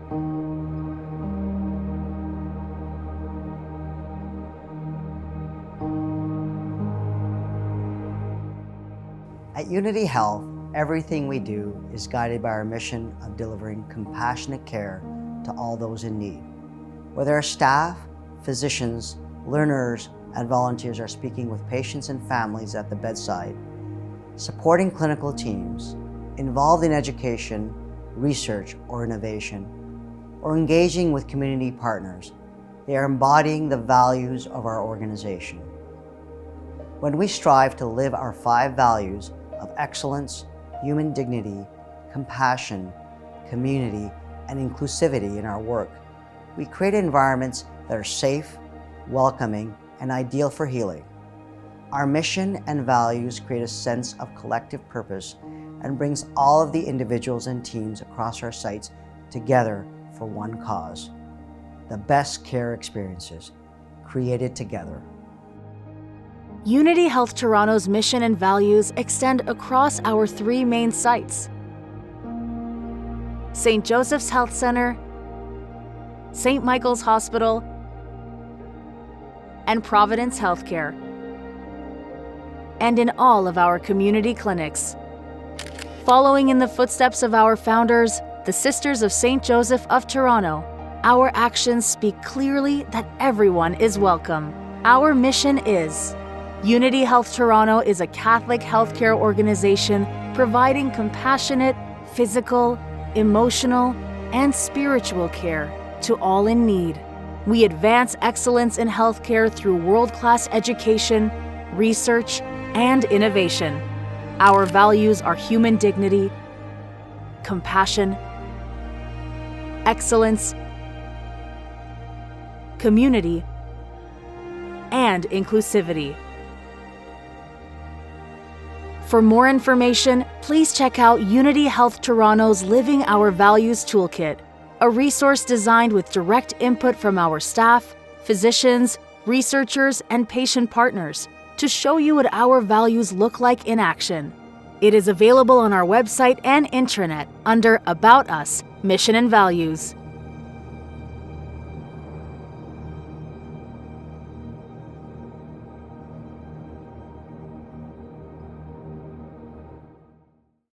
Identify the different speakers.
Speaker 1: At Unity Health, everything we do is guided by our mission of delivering compassionate care to all those in need. Whether our staff, physicians, learners, and volunteers are speaking with patients and families at the bedside, supporting clinical teams, involved in education, research, or innovation, or engaging with community partners, they are embodying the values of our organization. When we strive to live our 5 values of excellence, human dignity, compassion, community, and inclusivity in our work, we create environments that are safe, welcoming, and ideal for healing. Our mission and values create a sense of collective purpose and brings all of the individuals and teams across our sites together for one cause: the best care experiences created together.
Speaker 2: Unity Health Toronto's mission and values extend across our 3 main sites: St. Joseph's Health Centre, St. Michael's Hospital, and Providence Healthcare, and in all of our community clinics. Following in the footsteps of our founders, the Sisters of St. Joseph of Toronto, our actions speak clearly that everyone is welcome. Our mission is: Unity Health Toronto is a Catholic healthcare organization providing compassionate, physical, emotional, and spiritual care to all in need. We advance excellence in healthcare through world-class education, research, and innovation. Our values are human dignity, compassion, excellence, community, and inclusivity. For more information, please check out Unity Health Toronto's Living Our Values Toolkit, a resource designed with direct input from our staff, physicians, researchers, and patient partners to show you what our values look like in action. It is available on our website and intranet under About Us, Mission and Values.